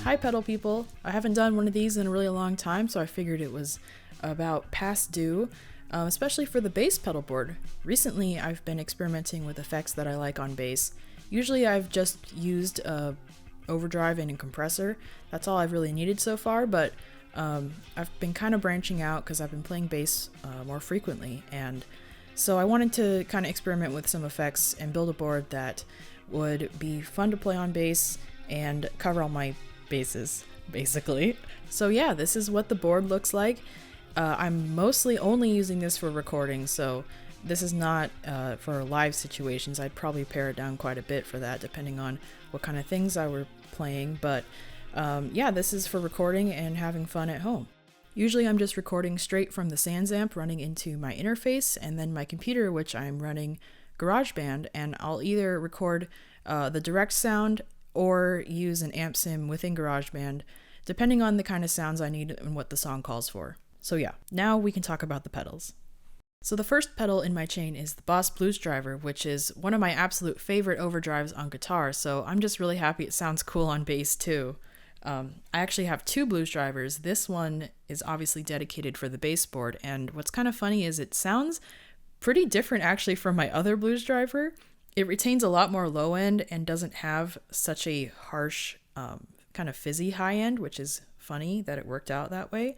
Hi pedal people! I haven't done one of these in a really long time, so I figured it was about past due, especially for the bass pedal board. Recently I've been experimenting with effects that I like on bass. Usually I've just used overdrive and a compressor. That's all I've really needed so far, but I've been kind of branching out because I've been playing bass more frequently, and so I wanted to kind of experiment with some effects and build a board that would be fun to play on bass and cover all my bases, basically. So yeah, this is what the board looks like. I'm mostly only using this for recording, so this is not for live situations. I'd probably pare it down quite a bit for that, depending on what kind of things I were playing, but yeah, this is for recording and having fun at home. Usually I'm just recording straight from the sansamp running into my interface and then my computer, which I'm running Garageband, and I'll either record the direct sound or use an amp sim within Garageband, depending on the kind of sounds I need and what the song calls for. So yeah, now we can talk about the pedals. So the first pedal in my chain is the Boss Blues Driver, which is one of my absolute favorite overdrives on guitar, so I'm just really happy it sounds cool on bass too. I actually have two blues drivers. This one is obviously dedicated for the bass board, and what's kind of funny is it sounds pretty different actually from my other blues driver. It retains a lot more low end and doesn't have such a harsh, kind of fizzy high end, which is funny that it worked out that way.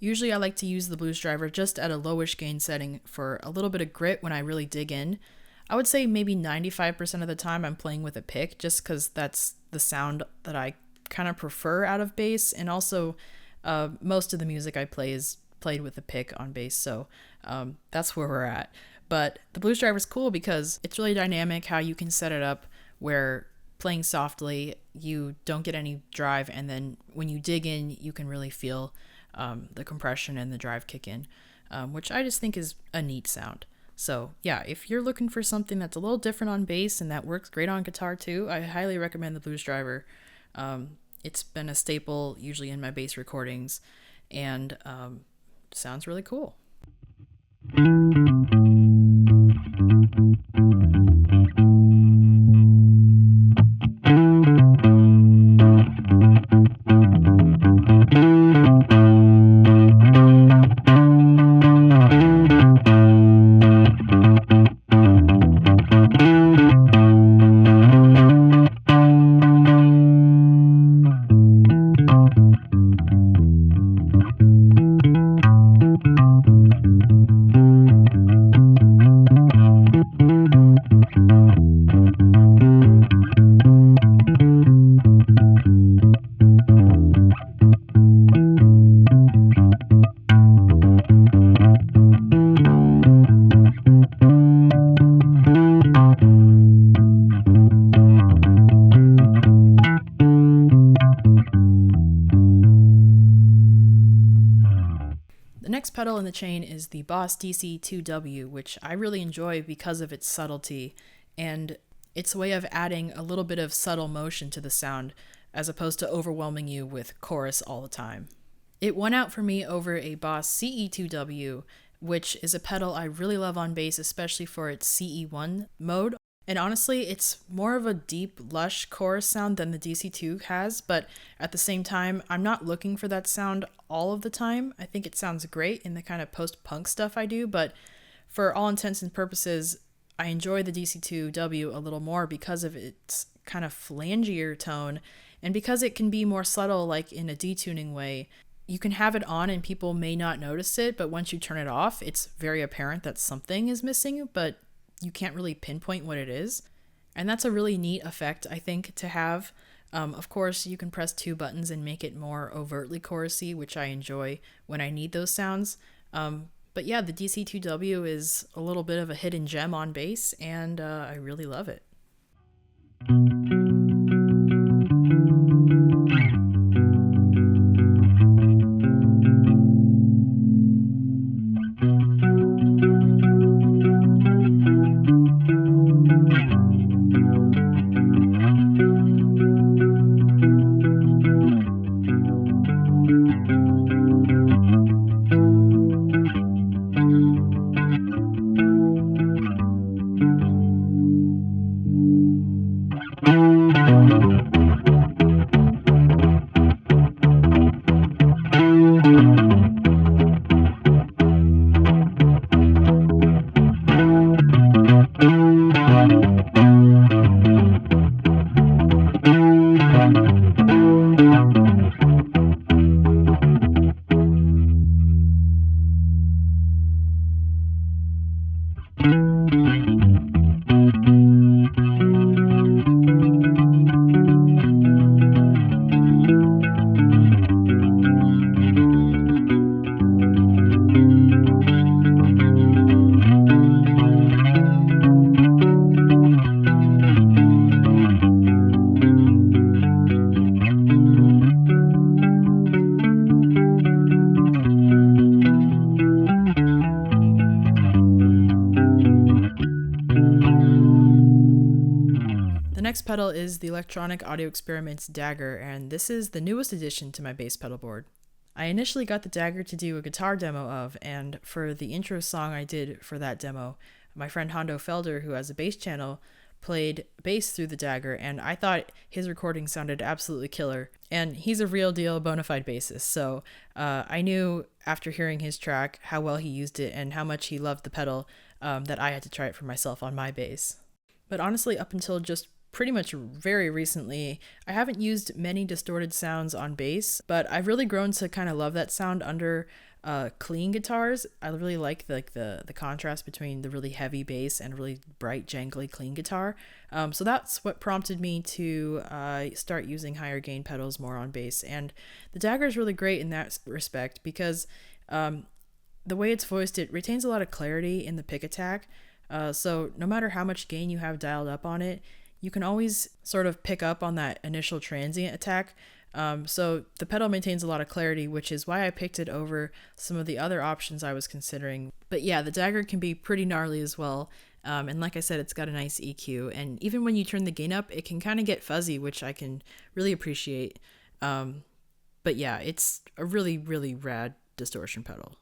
Usually I like to use the blues driver just at a lowish gain setting for a little bit of grit when I really dig in. I would say maybe 95% of the time I'm playing with a pick, just because that's the sound that I kind of prefer out of bass, and also most of the music I play is played with a pick on bass, so that's where we're at. But the blues driver is cool because it's really dynamic how you can set it up where playing softly you don't get any drive, and then when you dig in you can really feel the compression and the drive kick in, which I just think is a neat sound. So yeah, if you're looking for something that's a little different on bass and that works great on guitar too, I highly recommend the blues driver. It's been a staple usually in my bass recordings, and sounds really cool. The next pedal in the chain is the Boss DC2W, which I really enjoy because of its subtlety and its way of adding a little bit of subtle motion to the sound as opposed to overwhelming you with chorus all the time. It won out for me over a Boss CE2W, which is a pedal I really love on bass, especially for its CE1 mode. And honestly, it's more of a deep, lush chorus sound than the DC2 has, but at the same time, I'm not looking for that sound all of the time. I think it sounds great in the kind of post-punk stuff I do, but for all intents and purposes, I enjoy the DC2W a little more because of its kind of flangier tone, and because it can be more subtle, like in a detuning way. You can have it on and people may not notice it, but once you turn it off, it's very apparent that something is missing, but you can't really pinpoint what it is. And that's a really neat effect, I think, to have. Of course, you can press two buttons and make it more overtly chorusy, which I enjoy when I need those sounds. But yeah, the DC2W is a little bit of a hidden gem on bass, and I really love it. The next pedal is the Electronic Audio Experiments Dagger, and this is the newest addition to my bass pedal board. I initially got the Dagger to do a guitar demo of, and for the intro song I did for that demo, my friend Hondo Felder, who has a bass channel, played bass through the Dagger, and I thought his recording sounded absolutely killer. And he's a real deal bona fide bassist, so I knew after hearing his track how well he used it and how much he loved the pedal that I had to try it for myself on my bass. But honestly, up until just pretty much very recently, I haven't used many distorted sounds on bass, but I've really grown to kind of love that sound under clean guitars. I really like the contrast between the really heavy bass and really bright, jangly clean guitar. So that's what prompted me to start using higher gain pedals more on bass. And the Dagger is really great in that respect because the way it's voiced, it retains a lot of clarity in the pick attack. So no matter how much gain you have dialed up on it, you can always sort of pick up on that initial transient attack. So the pedal maintains a lot of clarity, which is why I picked it over some of the other options I was considering. But yeah, the Dagger can be pretty gnarly as well. And like I said, it's got a nice EQ. And even when you turn the gain up, it can kind of get fuzzy, which I can really appreciate. But yeah, it's a really, really rad distortion pedal.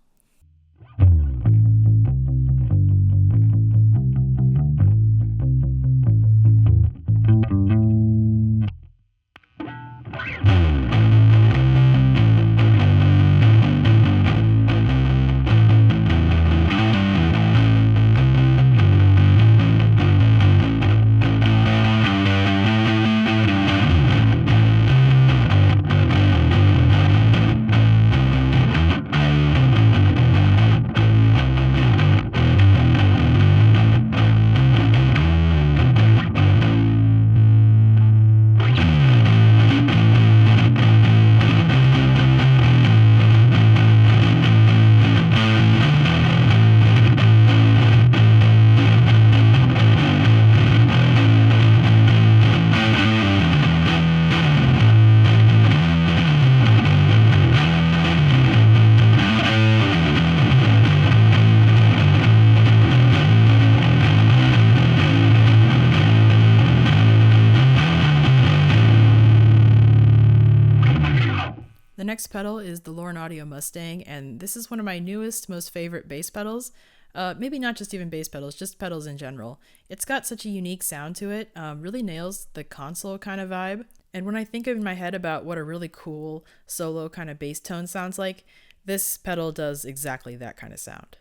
The next pedal is the Lauren Audio Mustang, and this is one of my newest, most favorite bass pedals. Maybe not just even bass pedals, just pedals in general. It's got such a unique sound to it, really nails the console kind of vibe. And when I think in my head about what a really cool solo kind of bass tone sounds like, this pedal does exactly that kind of sound.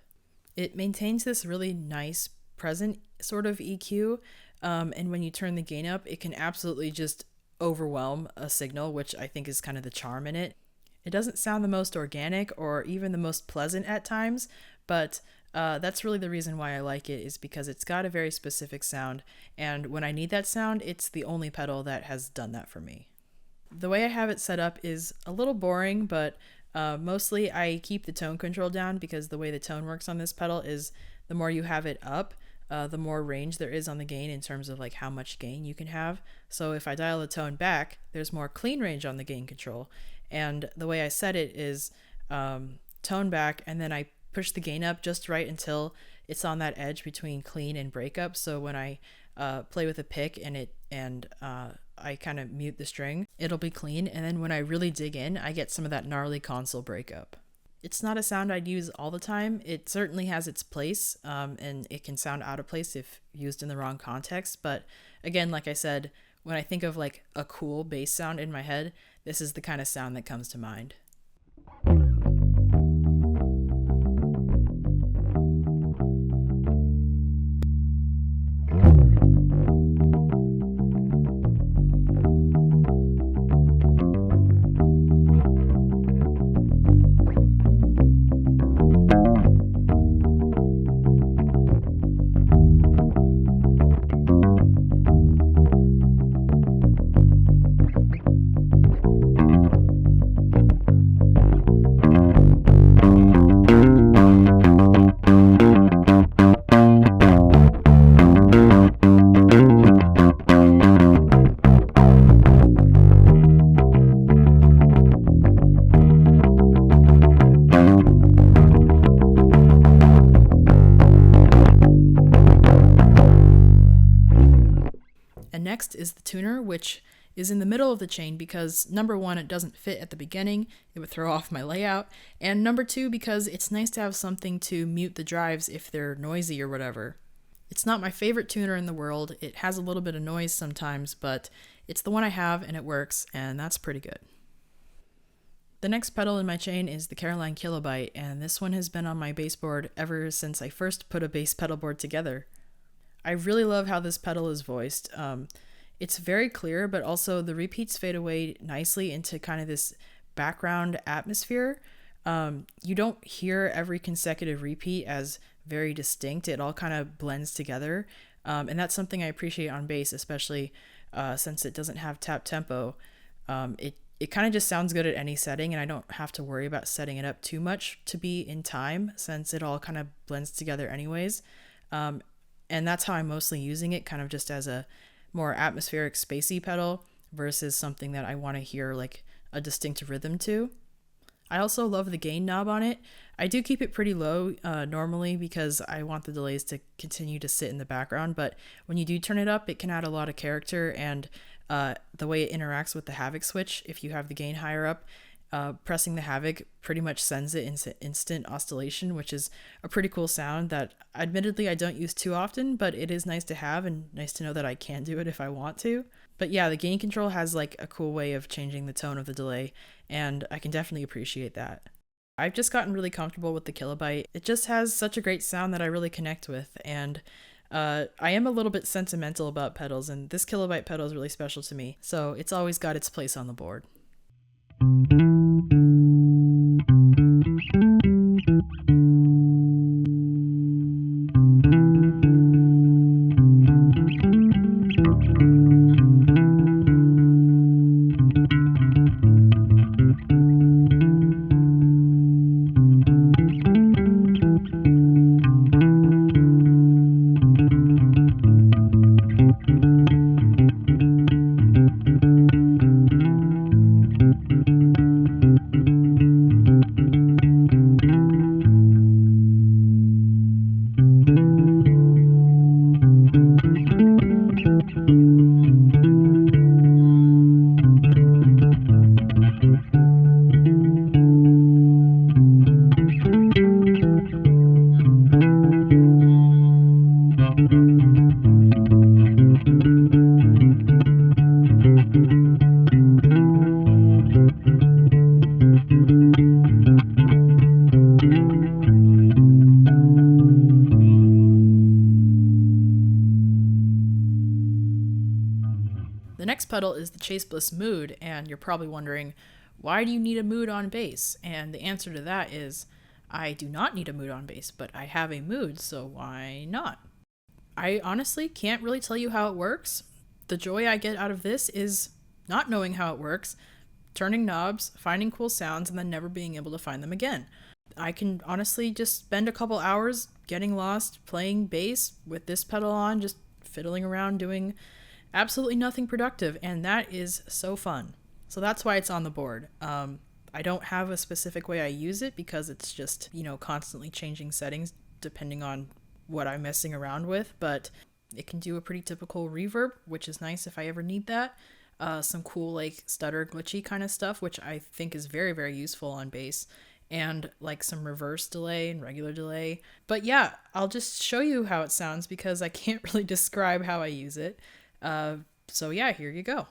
It maintains this really nice, present sort of EQ, and when you turn the gain up, it can absolutely just overwhelm a signal, which I think is kind of the charm in it. It doesn't sound the most organic or even the most pleasant at times, but that's really the reason why I like it, is because it's got a very specific sound, and when I need that sound, it's the only pedal that has done that for me. The way I have it set up is a little boring, but mostly I keep the tone control down, because the way the tone works on this pedal is the more you have it up, the more range there is on the gain in terms of like how much gain you can have. So if I dial the tone back, there's more clean range on the gain control. And the way I set it is tone back, and then I push the gain up just right until it's on that edge between clean and breakup. So when I play with a pick and I kind of mute the string, it'll be clean. And then when I really dig in, I get some of that gnarly console breakup. It's not a sound I'd use all the time. It certainly has its place, and it can sound out of place if used in the wrong context. But again, like I said, when I think of like a cool bass sound in my head, this is the kind of sound that comes to mind. next is the tuner, which is in the middle of the chain because number one, it doesn't fit at the beginning, it would throw off my layout, and number two, because it's nice to have something to mute the drives if they're noisy or whatever. It's not my favorite tuner in the world, it has a little bit of noise sometimes, but it's the one I have and it works, and that's pretty good. The next pedal in my chain is the Caroline Kilobyte, and this one has been on my baseboard ever since I first put a bass pedal board together. I really love how this pedal is voiced. It's very clear, but also the repeats fade away nicely into kind of this background atmosphere. You don't hear every consecutive repeat as very distinct. It all kind of blends together. And that's something I appreciate on bass, especially since it doesn't have tap tempo. It kind of just sounds good at any setting, and I don't have to worry about setting it up too much to be in time since it all kind of blends together anyways. And that's how I'm mostly using it, kind of just as a more atmospheric spacey pedal versus something that I want to hear like a distinct rhythm to. I also love the gain knob on it. I do keep it pretty low normally because I want the delays to continue to sit in the background, but when you do turn it up, it can add a lot of character, and the way it interacts with the Havoc switch, if you have the gain higher up, pressing the Havoc pretty much sends it into instant oscillation, which is a pretty cool sound that admittedly I don't use too often, but it is nice to have and nice to know that I can do it if I want to. But yeah, the gain control has like a cool way of changing the tone of the delay, and I can definitely appreciate that. I've just gotten really comfortable with the Kilobyte. It just has such a great sound that I really connect with, and I am a little bit sentimental about pedals, and this Kilobyte pedal is really special to me, so it's always got its place on the board. The next pedal is the Chase Bliss Mood, and you're probably wondering, why do you need a mood on bass? And the answer to that is, I do not need a mood on bass, but I have a mood, so why not? I honestly can't really tell you how it works. The joy I get out of this is not knowing how it works, turning knobs, finding cool sounds, and then never being able to find them again. I can honestly just spend a couple hours getting lost playing bass with this pedal on, just fiddling around doing absolutely nothing productive, and that is so fun. So that's why it's on the board. I don't have a specific way I use it because it's just, constantly changing settings depending on what I'm messing around with, but it can do a pretty typical reverb, which is nice if I ever need that. Some cool like stutter glitchy kind of stuff, which I think is very, very useful on bass, and like some reverse delay and regular delay. But yeah, I'll just show you how it sounds because I can't really describe how I use it. So yeah, here you go.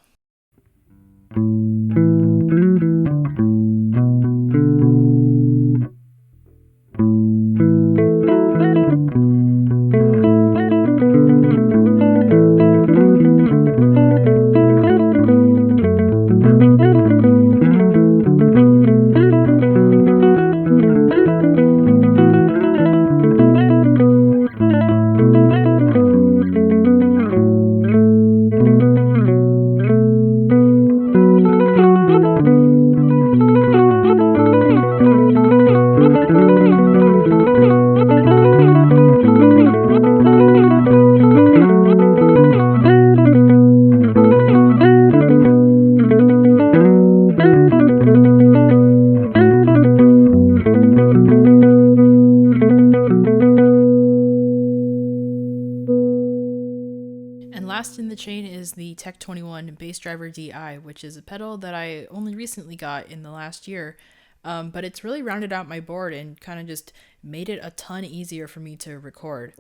And last in the chain is the Tech 21 Bass Driver DI, which is a pedal that I only recently got in the last year, but it's really rounded out my board and kind of just made it a ton easier for me to record.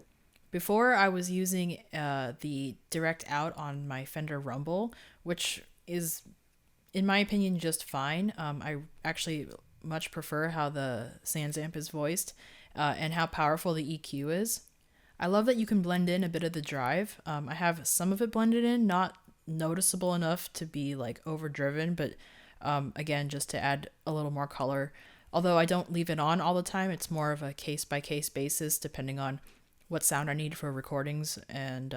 Before, I was using the direct out on my Fender Rumble, which is, in my opinion, just fine. I actually much prefer how the sansamp is voiced and how powerful the EQ is. I love that you can blend in a bit of the drive. I have some of it blended in, not noticeable enough to be like overdriven, but again, just to add a little more color. Although I don't leave it on all the time, it's more of a case-by-case basis depending on what sound I need for recordings, and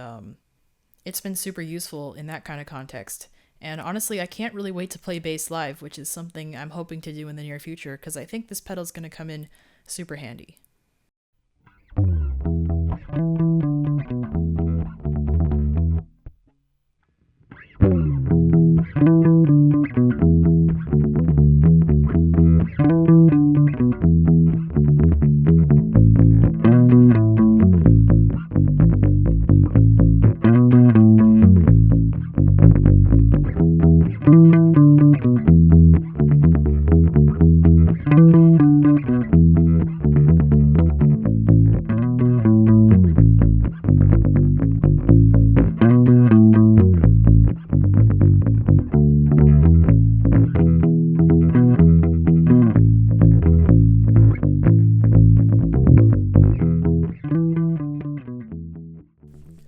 it's been super useful in that kind of context. And honestly, I can't really wait to play bass live, which is something I'm hoping to do in the near future, because I think this pedal is going to come in super handy.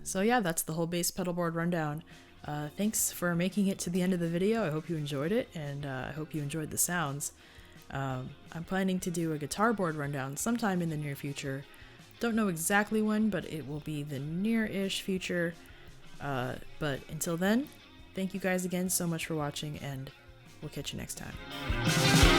So yeah, that's the whole bass pedal board rundown. Thanks for making it to the end of the video. I hope you enjoyed it, and I hope you enjoyed the sounds. I'm planning to do a guitar board rundown sometime in the near future. Don't know exactly when, but it will be the near-ish future. But until then, thank you guys again so much for watching, and we'll catch you next time.